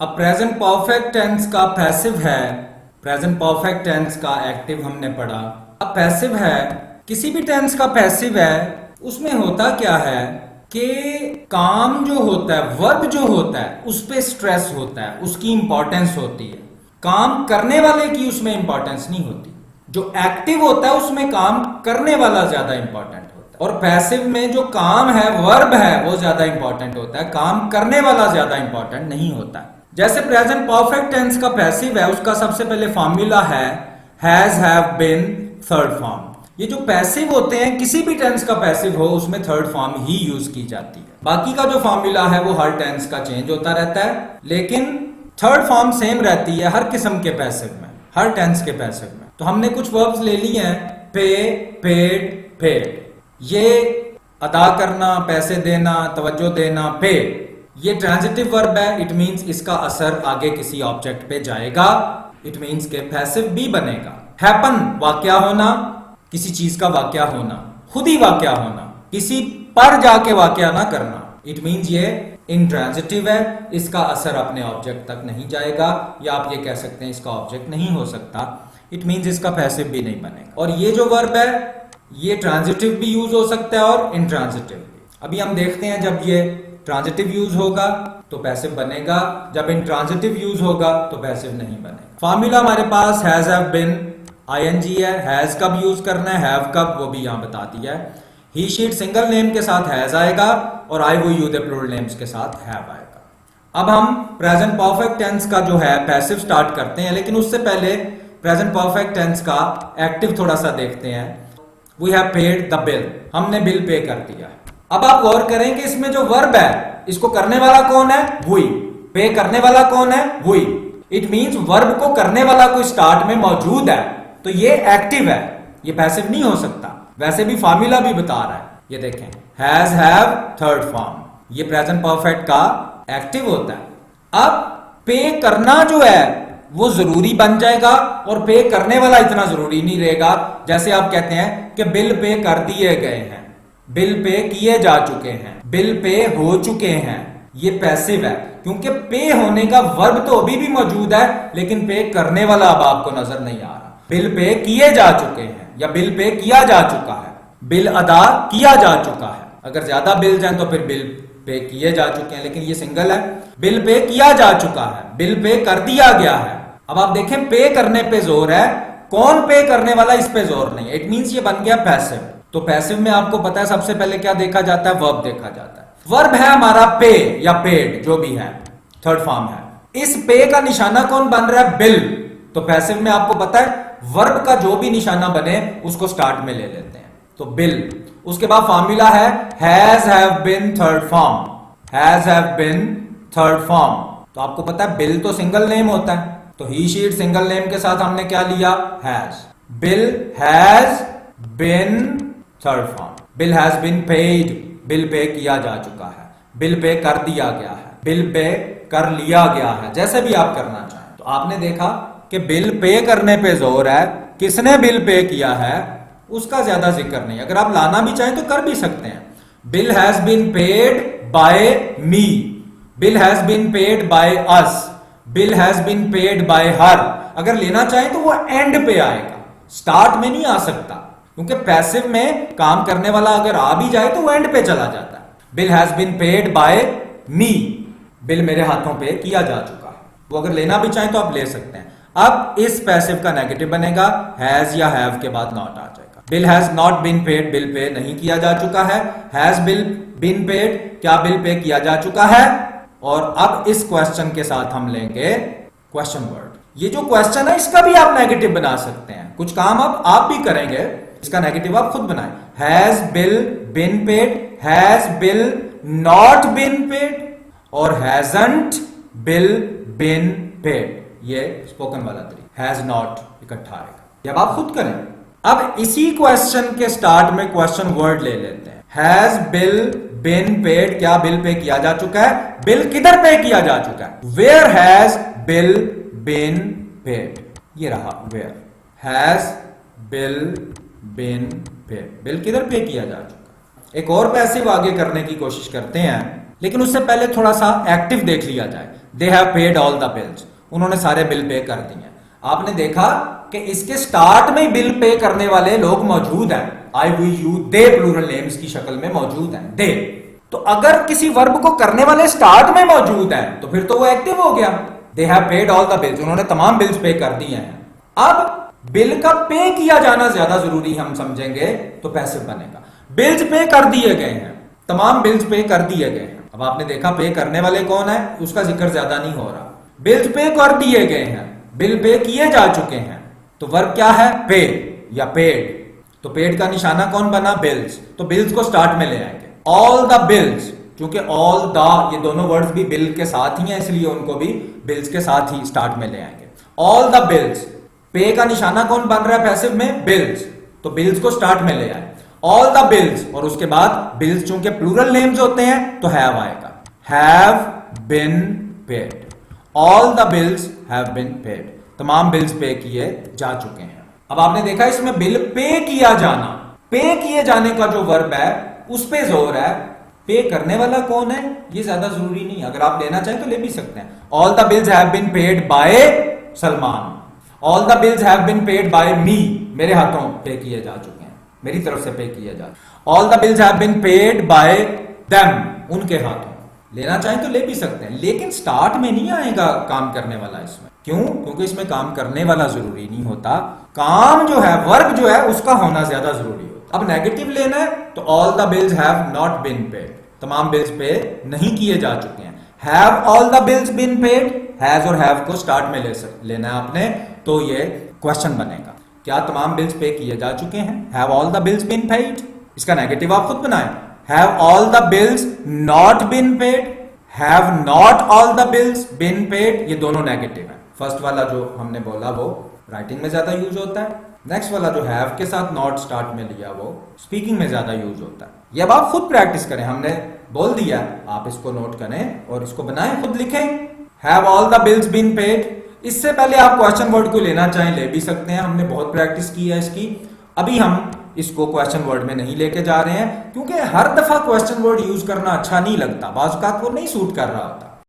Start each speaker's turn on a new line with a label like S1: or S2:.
S1: अब present perfect tense का passive है, प्रेजेंट परफेक्ट टेंस का एक्टिव हमने पढ़ा। अब पैसिव है, किसी भी टेंस का पैसिव है, उसमें होता क्या है कि काम जो होता है, वर्ब जो होता है, उस पे स्ट्रेस होता है, उसकी इंपॉर्टेंस होती है। काम करने वाले की उसमें इंपॉर्टेंस नहीं होती। जो एक्टिव होता है उसमें काम करने वाला ज्यादा इंपॉर्टेंट होता है, और पैसिव में जो काम है, वर्ब है, वो ज्यादा इंपॉर्टेंट होता है, काम करने वाला ज्यादा इंपॉर्टेंट नहीं होता है। जैसे प्रेजेंट परफेक्ट टेंस का पैसिव है, उसका सबसे पहले फॉर्मूला है has, have, been, third form. ये जो पैसिव होते हैं, किसी भी टेंस का पैसिव हो उसमें थर्ड फॉर्म ही यूज की जाती है। बाकी का जो फॉर्मूला है वो हर टेंस का चेंज होता रहता है, लेकिन थर्ड फॉर्म सेम रहती है हर किस्म के पैसिव में, हर टेंस के पैसिव में। तो हमने कुछ वर्ब्स ले लिए हैं, पे, पेड, पेड। ये अदा करना, पैसे देना, तवज्जो देना, पे, ये ट्रांजिटिव वर्ब है। इट मींस इसका असर आगे किसी ऑब्जेक्ट पे जाएगा, इट मींस के पैसिव भी बनेगा। हैपन, वाकया होना, किसी चीज का वाकया होना, खुद ही वाकया होना, किसी पर जाके वाकया ना करना, इट मींस ये इंट्रांजिटिव है, इसका असर अपने ऑब्जेक्ट तक नहीं जाएगा, या आप ये कह सकते हैं इसका ऑब्जेक्ट नहीं हो सकता, इट मींस इसका पैसिव भी नहीं बनेगा। और ये जो वर्ब है ये ट्रांजिटिव भी यूज हो सकता है और इंट्रांजिटिव भी। अभी हम देखते हैं जब ये ट्रांजिटिव यूज होगा तो पैसिव बनेगा, जब इंट्रांजिटिव यूज होगा तो पैसिव नहीं बनेगा। फॉर्मूला हमारे पास हैज, हैव, बीन, आईएनजी है। हैज कब यूज करना है, हैव कब, वो भी यहां बता दिया है। ही, शीट सिंगल नेम के साथ हैज आएगा और आई, वो, यू, दे प्लूरल नेम्स के साथ हैव आएगा। अब हम प्रेजेंट परफेक्ट टेंस का जो है पैसिव स्टार्ट करते हैं, लेकिन उससे पहले प्रेजेंट परफेक्ट टेंस का एक्टिव थोड़ा सा देखते हैं। We have paid the bill, हमने बिल पे कर दिया। अब आप गौर करें कि इसमें जो वर्ब है, इसको करने वाला कौन है, वी, पे करने वाला कौन है, वी। इट मींस वर्ब को करने वाला कोई स्टार्ट में मौजूद है, तो ये एक्टिव है, ये पैसिव नहीं हो सकता। वैसे भी फॉर्मूला भी बता रहा है, ये देखें, हैज, हैव, थर्ड फॉर्म, ये प्रेजेंट परफेक्ट का एक्टिव होता है। अब पे करना जो है वो जरूरी बन जाएगा, और पे करने वाला इतना जरूरी नहीं रहेगा। जैसे आप कहते हैं कि बिल पे कर दिए गए हैं, बिल पे किए जा चुके हैं, बिल पे हो चुके हैं, ये पैसिव है, क्योंकि पे होने का वर्ब तो अभी भी मौजूद है, लेकिन पे करने वाला अब आपको नजर नहीं आ रहा। बिल पे किए जा चुके हैं या बिल पे किया जा चुका है, बिल अदा किया जा चुका है। अगर ज्यादा बिल जाए तो फिर बिल पे किए जा चुके हैं, लेकिन ये सिंगल है, बिल पे किया जा चुका है, बिल पे कर दिया गया है। अब आप देखें, पे करने पे जोर है, कौन पे करने वाला, इस पे जोर नहीं है। इट मींस ये बन गया पैसिव। तो पैसिव में आपको पता है सबसे पहले क्या देखा जाता है, वर्ब देखा जाता है। वर्ब है हमारा पे या पेड, जो भी है, थर्ड फॉर्म है। इस पे का निशाना कौन बन रहा है, बिल। तो पैसिव में आपको पता है वर्ब का जो भी निशाना बने उसको स्टार्ट में ले लेते हैं, तो बिल। उसके बाद फॉर्मूला है has, have, been, third form, has, have, been, third form. तो आपको पता है बिल तो सिंगल नेम होता है, तो ही, शीट सिंगल नेम के साथ हमने क्या लिया, has. Bill has been, third form. Bill has been paid, bill pay किया जा चुका है, बिल पे कर दिया गया है, बिल पे कर लिया गया है, जैसे भी आप करना चाहें। तो आपने देखा कि बिल पे करने पे जोर है, किसने बिल पे किया है उसका ज्यादा जिक्र नहीं। अगर आप लाना भी चाहें तो कर भी सकते हैं। Bill has been paid by me, bill has been paid by us, bill has been paid by her. अगर लेना चाहें तो वो एंड पे आएगा, स्टार्ट में नहीं आ सकता, क्योंकि पैसिव में काम करने वाला अगर आ भी जाए तो वो एंड पे चला जाता है। Bill has been paid by me, bill मेरे हाथों पे किया जा चुका है। वो अगर लेना भी चाहें तो आप ले सकते हैं। अब इस पैसिव का नेगेटिव बनेगा, हैज या हैव के बाद नॉट आ जाएगा। Bill has not been paid, bill pay नहीं किया जा चुका है। हैज बिल बीन पेड, क्या बिल पे किया जा चुका है। और अब इस क्वेश्चन के साथ हम लेंगे क्वेश्चन वर्ड। ये जो क्वेश्चन है इसका भी आप नेगेटिव बना सकते हैं, कुछ काम अब आप भी करेंगे, इसका नेगेटिव आप खुद बनाएं। Has bill been paid, has bill not been paid, और हैजंट बिल बीन पेड। ये स्पोकन वाला तरीका, हैज नॉट इकट्ठा आएगा, ये अब आप खुद करें। अब इसी क्वेश्चन के स्टार्ट में क्वेश्चन वर्ड ले लेते हैं। हैज बिल बीन पेड, क्या बिल पे किया जा चुका है, बिल किधर पे किया जा चुका है। Where has bill been paid, ये रहा where. Has bill been paid, bill किधर पे किया जा चुका है। एक और पैसिव आगे करने की कोशिश करते हैं, लेकिन उससे पहले थोड़ा सा एक्टिव देख लिया जाए। They have paid all the bills, उन्होंने सारे बिल पे कर दिए। आपने देखा कि इसके स्टार्ट में बिल पे करने वाले लोग मौजूद हैं, I we you they plural names की शक्ल में मौजूद हैं, दे। तो अगर किसी वर्ब को करने वाले स्टार्ट में मौजूद है तो फिर तो वो एक्टिव हो गया। They have paid all the bills, उन्होंने तमाम बिल्स पे कर दिए हैं। अब बिल का पे किया जाना ज्यादा जरूरी हम समझेंगे तो पैसिव बनेगा। बिल्स पे कर दिए गए हैं, तमाम बिल्स पे कर दिए गए हैं। अब आपने देखा पे करने वाले कौन है, उसका जिक्र ज्यादा नहीं हो रहा। बिल्स पे कर दिए गए हैं, बिल पे किए जा चुके हैं, तो वर्ब क्या है, पे या पेड। तो पेड का निशाना कौन बना, बिल्स, तो बिल्स को स्टार्ट में ले आएंगे। ऑल द बिल्स, क्योंकि ऑल द ये दोनों वर्ड्स भी बिल के साथ ही हैं, इसलिए उनको भी बिल्स के साथ ही स्टार्ट में ले आएंगे। ऑल द बिल्स, पे का निशाना कौन बन रहा है पैसिव में, बिल्स, तो बिल्स को स्टार्ट में ले आए। ऑल द बिल्स, और उसके बाद बिल्स चूंकि प्लूरल नेम्स होते हैं तो हैव आएगा, have been paid. All the bills have been paid, तमाम बिल्स पे किए जा चुके हैं। अब आपने देखा इसमें बिल पे किया जाना, पे किए जाने का जो वर्ब है उस पे जोर है। पे करने वाला कौन है ये ज्यादा जरूरी नहीं, अगर आप लेना चाहें तो ले भी सकते हैं। All the bills have been paid by Salman, all the bills have been paid by me, मेरे हाथों पे किए जा चुके हैं, मेरी तरफ से पे किए जा चुके। All the bills have been paid bye them, उनके हाथों, लेना चाहें तो ले भी सकते हैं, लेकिन स्टार्ट में नहीं आएगा काम करने वाला इसमें। क्यों? क्योंकि इसमें काम करने वाला जरूरी नहीं होता, काम जो है वर्ब जो है उसका होना ज्यादा जरूरी होता। अब नेगेटिव लेना है तो all the bills have not been paid, तमाम बिल्स पे नहीं किए जा चुके हैं। Have all the bills been paid, has और हैव को स्टार्ट में लेना है आपने, तो ये क्वेश्चन बनेगा, क्या तमाम बिल्स पे किए जा चुके हैं, have all the bills been paid. इसका नेगेटिव आप खुद बनाएं, have all the bills not been paid, have not all the bills been paid, ये दोनों नेगेटिव है। फर्स्ट वाला जो हमने बोला वो राइटिंग में ज्यादा यूज होता है, नेक्स्ट वाला जो हैव के साथ नॉट स्टार्ट में लिया वो स्पीकिंग में ज्यादा यूज होता है। ये अब आप खुद प्रैक्टिस करें, हमने बोल दिया, आप इसको नोट करें और इसको बनाएं, खुद लिखें, have all the bills been paid. इससे पहले आप क्वेश्चन वर्ड को लेना चाहें ले भी सकते हैं, हमने बहुत प्रैक्टिस की है इसकी। अभी हम इसको क्वेश्चन वर्ड में नहीं लेके जा रहे हैं, क्योंकि हर दफा क्वेश्चन वर्ड यूज करना अच्छा नहीं लगता, बाज़ औक़ात वो नहीं सूट कर रहा होता।